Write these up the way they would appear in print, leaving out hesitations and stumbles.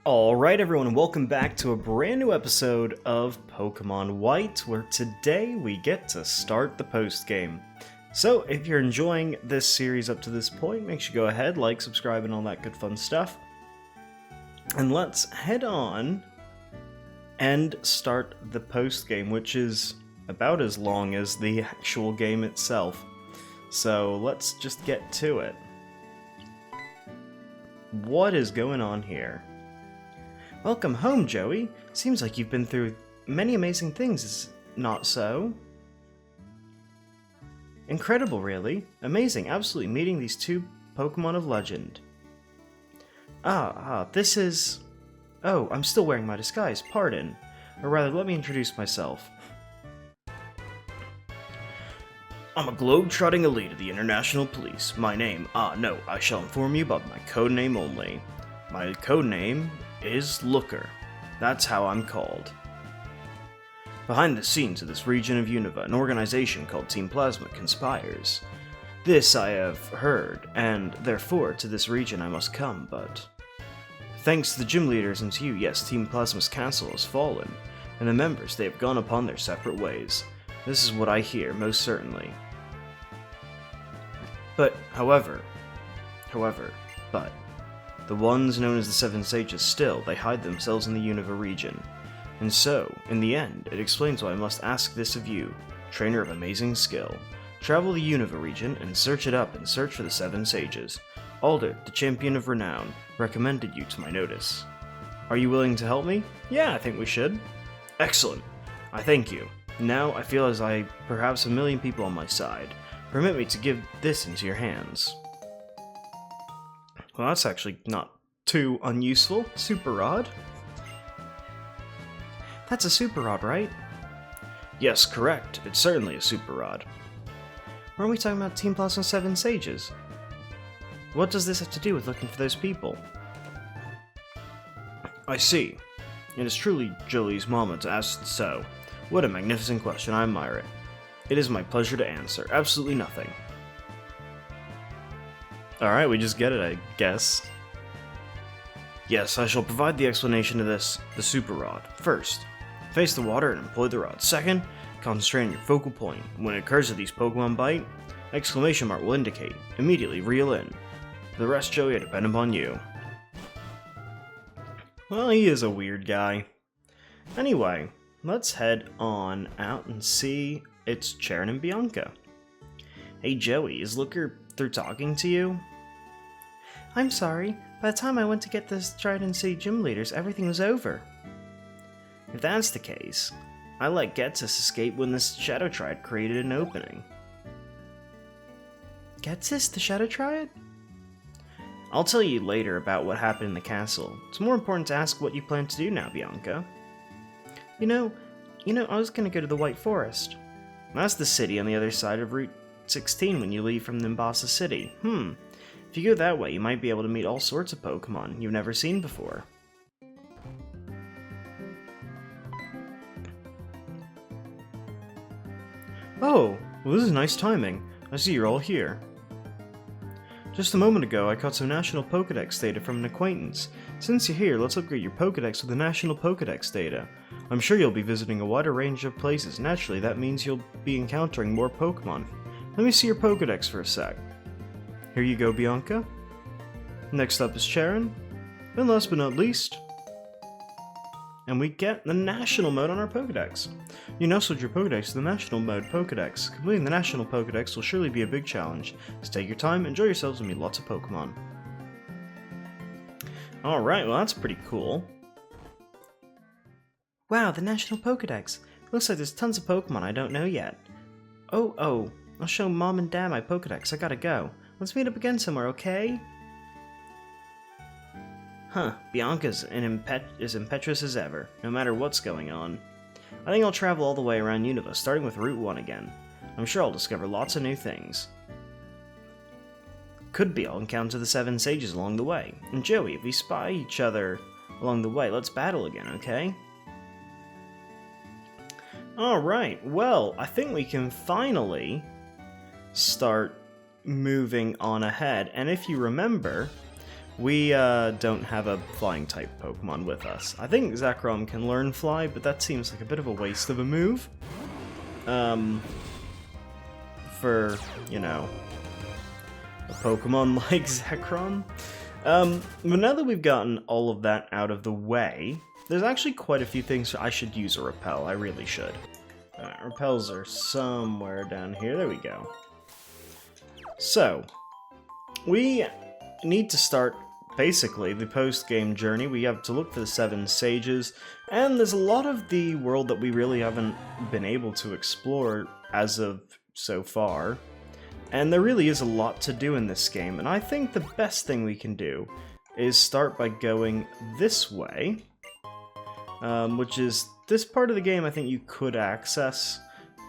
Alright everyone, welcome back to a brand new episode of Pokemon White, where today we get to start the post-game. So, if you're enjoying this series up to this point, make sure you go ahead, like, subscribe, and all that good fun stuff. And let's head on and start the post-game, which is about as long as the actual game itself. So, let's just get to it. What is going on here? Welcome home, Joey. Seems like you've been through many amazing things, is not so? Incredible, really. Amazing, absolutely, meeting these two Pokemon of legend. This is... Oh, I'm still wearing my disguise, pardon. Or rather, let me introduce myself. I'm a globe-trotting elite of the International Police. My name, I shall inform you about my code name only. My code name is Looker. That's how I'm called. Behind the scenes of this region of Unova, an organization called Team Plasma conspires. This I have heard, and therefore to this region I must come, but... Thanks to the gym leaders and to you, yes, Team Plasma's castle has fallen, and the members, they have gone upon their separate ways. This is what I hear, most certainly. However, the ones known as the Seven Sages still, they hide themselves in the Unova region. And so, in the end, it explains why I must ask this of you, trainer of amazing skill. Travel the Unova region and search it up and search for the Seven Sages. Alder, the champion of renown, recommended you to my notice. Are you willing to help me? Yeah, I think we should. Excellent. I thank you. Now I feel as I perhaps have a million people on my side. Permit me to give this into your hands. Well, that's actually not too unuseful. Super Rod? That's a Super Rod, right? Yes, correct. It's certainly a Super Rod. Weren't we talking about Team Plasma 7 Sages? What does this have to do with looking for those people? I see. It is truly Jolie's mama to ask so. What a magnificent question, I admire it. It is my pleasure to answer. Absolutely nothing. Alright, we just get it, I guess. Yes, I shall provide the explanation of this, the Super Rod. First, face the water and employ the rod. Second, concentrate on your focal point. When it occurs that these Pokemon bite, exclamation mark will indicate. Immediately reel in. For the rest, Joey, I depend upon you. Well, he is a weird guy. Anyway, let's head on out and see it's Charon and Bianca. Hey Joey, is Looker through talking to you? I'm sorry, by the time I went to get the Trident City gym leaders, everything was over. If that's the case, I let Getsus escape when this Shadow Triad created an opening. Getsus, the Shadow Triad? I'll tell you later about what happened in the castle. It's more important to ask what you plan to do now, Bianca. You know, I was gonna go to the White Forest. That's the city on the other side of Route 16 when you leave from Nimbasa City. If you go that way, you might be able to meet all sorts of Pokemon you've never seen before. Oh, well this is nice timing. I see you're all here. Just a moment ago, I caught some National Pokedex data from an acquaintance. Since you're here, let's upgrade your Pokedex with the National Pokedex data. I'm sure you'll be visiting a wider range of places. Naturally, that means you'll be encountering more Pokemon. Let me see your Pokedex for a sec. Here you go, Bianca. Next up is Charon. And last but not least... And we get the National Mode on our Pokedex. You now switch your Pokedex to the National Mode Pokedex. Completing the National Pokedex will surely be a big challenge. So take your time, enjoy yourselves, and meet lots of Pokemon. Alright, well that's pretty cool. Wow, the National Pokedex. Looks like there's tons of Pokemon I don't know yet. Oh, I'll show Mom and Dad my Pokedex, I gotta go. Let's meet up again somewhere, okay? Bianca's as impetuous as ever, no matter what's going on. I think I'll travel all the way around Unova, starting with Route 1 again. I'm sure I'll discover lots of new things. Could be I'll encounter the Seven Sages along the way. And Joey, if we spy each other along the way, let's battle again, okay? Alright, well, I think we can finally start moving on ahead. And if you remember, we don't have a flying type Pokemon with us. I think Zekrom can learn fly, but that seems like a bit of a waste of a move. For, you know, a Pokemon like Zekrom. But now that we've gotten all of that out of the way, there's actually quite a few things I should use a repel. I really should. Repels are somewhere down here. There we go. So, we need to start, basically, the post-game journey. We have to look for the 7 sages, and there's a lot of the world that we really haven't been able to explore as of so far. And there really is a lot to do in this game, and I think the best thing we can do is start by going this way, which is this part of the game I think you could access,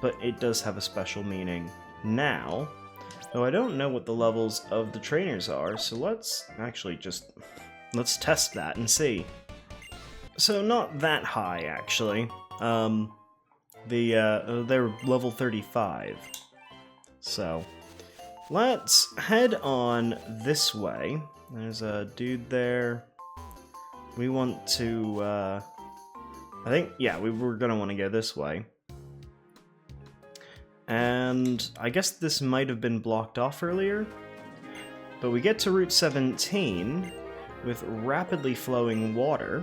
but it does have a special meaning now. Though I don't know what the levels of the trainers are, so let's actually just... let's test that and see. So not that high, actually. They're level 35. So, let's head on this way. There's a dude there. We want to, I think, yeah, we're gonna want to go this way. And I guess this might have been blocked off earlier, but we get to Route 17 with rapidly flowing water,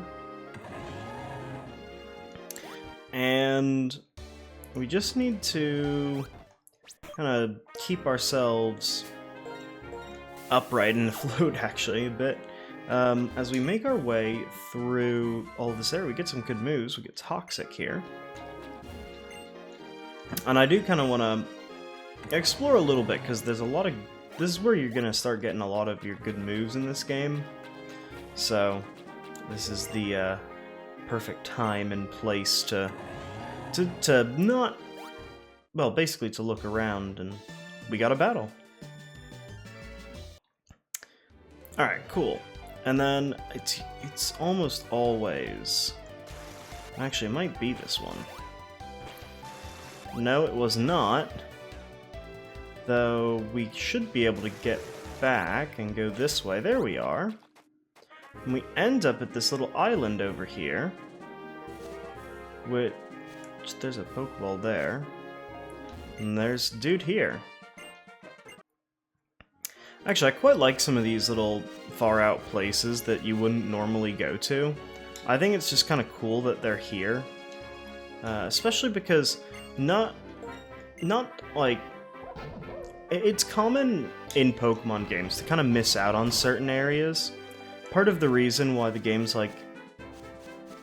and we just need to kind of keep ourselves upright and afloat, actually, a bit. As we make our way through all of this area, we get some good moves. We get Toxic here. And I do kind of want to explore a little bit, because there's a lot of... this is where you're going to start getting a lot of your good moves in this game. So, this is the perfect time and place to not... well, basically to look around, and we got a battle. Alright, cool. And then, it's almost always... actually, it might be this one. No, it was not. Though we should be able to get back and go this way. There we are. And we end up at this little island over here. Which, there's a Pokeball there. And there's a dude here. Actually, I quite like some of these little far out places that you wouldn't normally go to. I think it's just kind of cool that they're here. Especially because not like... it's common in Pokemon games to kind of miss out on certain areas. Part of the reason why the game's like...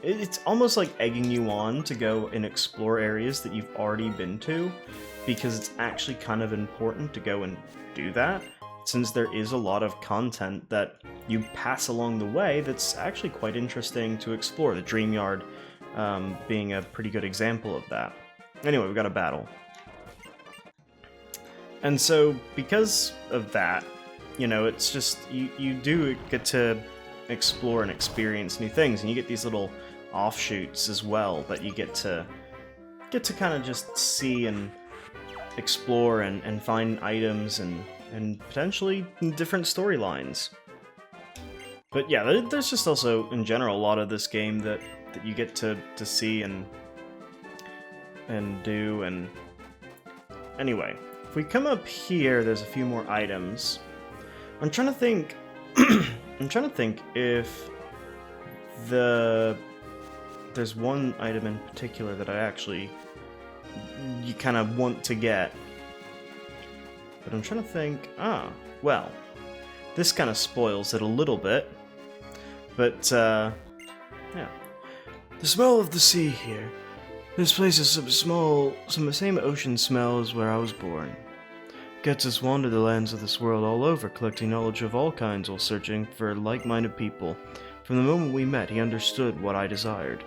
it's almost like egging you on to go and explore areas that you've already been to, because it's actually kind of important to go and do that, since there is a lot of content that you pass along the way that's actually quite interesting to explore. The Dream Yard being a pretty good example of that. Anyway, we got a battle. And so, because of that, you know, it's just, you do get to explore and experience new things, and you get these little offshoots as well that you get to kind of just see and explore and find items and potentially different storylines. But yeah, there's just also, in general, a lot of this game that you get to see and do, and... anyway, if we come up here, there's a few more items. I'm trying to think... I'm trying to think if there's one item in particular that I actually... you kind of want to get. But I'm trying to think... well, this kind of spoils it a little bit. But, yeah. The smell of the sea here. This place is some the same ocean smell as where I was born. Gets us wander the lands of this world all over, collecting knowledge of all kinds while searching for like-minded people. From the moment we met, he understood what I desired.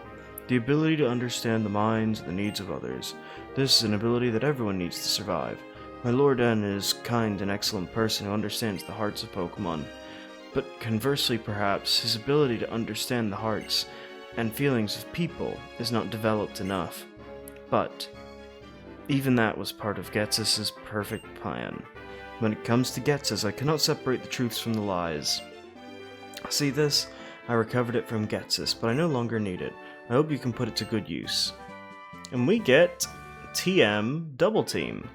The ability to understand the minds and the needs of others. This is an ability that everyone needs to survive. My Lord N is a kind and excellent person who understands the hearts of Pokemon. But conversely, perhaps, his ability to understand the hearts and feelings of people is not developed enough. But even that was part of Ghetsis' perfect plan. When it comes to Ghetsis, I cannot separate the truths from the lies. See this? I recovered it from Getsus, but I no longer need it. I hope you can put it to good use. And we get TM Double Team.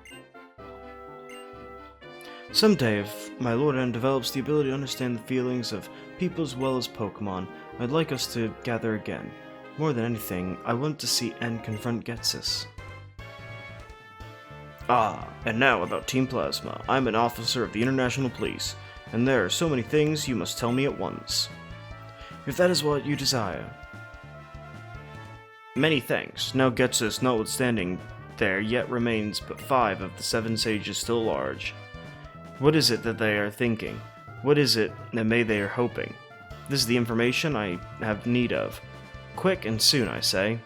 Someday, if my Lord N develops the ability to understand the feelings of people as well as Pokémon, I'd like us to gather again. More than anything, I want to see N confront Getsus. Ah, and now about Team Plasma. I'm an officer of the International Police, and there are so many things you must tell me at once. If that is what you desire. Many thanks. Now Getsus, notwithstanding, there yet remains but 5 of the 7 sages still large. What is it that they are thinking? What is it that they are hoping? This is the information I have need of. Quick and soon, I say.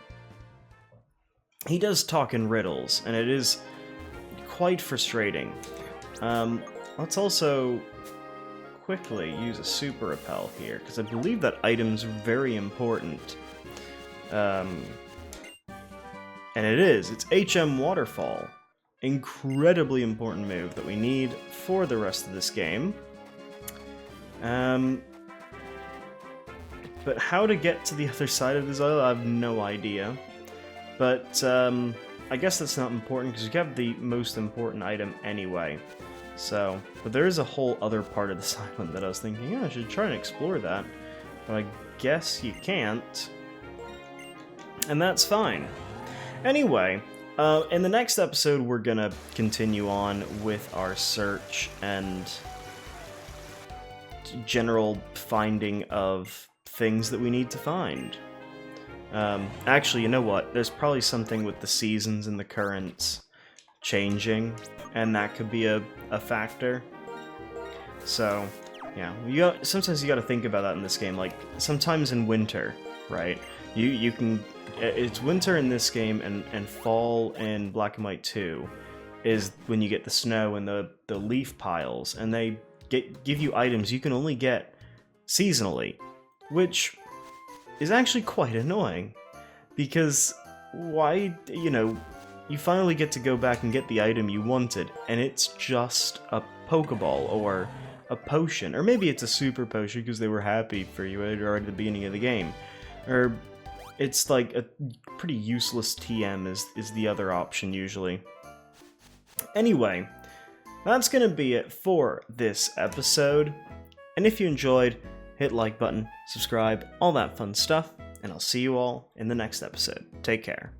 He does talk in riddles, and it is quite frustrating. Let's also quickly use a super repel here, because I believe that item's very important. And it is. It's HM Waterfall. Incredibly important move that we need for the rest of this game. But how to get to the other side of this island, I have no idea. But I guess that's not important because you have the most important item anyway. So, but there is a whole other part of this island that I was thinking, yeah, I should try and explore that. But I guess you can't. And that's fine. Anyway, in the next episode, we're gonna continue on with our search and general finding of things that we need to find. Actually, you know what? There's probably something with the seasons and the currents changing, and that could be a factor. So, yeah, sometimes you gotta think about that in this game. Like, sometimes in winter, right? You can... It's winter in this game, and fall in Black and White 2 is when you get the snow and the leaf piles, and they give you items you can only get seasonally, which is actually quite annoying, because why, you finally get to go back and get the item you wanted, and it's just a Pokeball, or a potion, or maybe it's a super potion because they were happy for you right at the beginning of the game, or it's like a pretty useless TM is the other option usually. Anyway, that's gonna be it for this episode, and if you enjoyed, hit like button, subscribe, all that fun stuff, and I'll see you all in the next episode. Take care.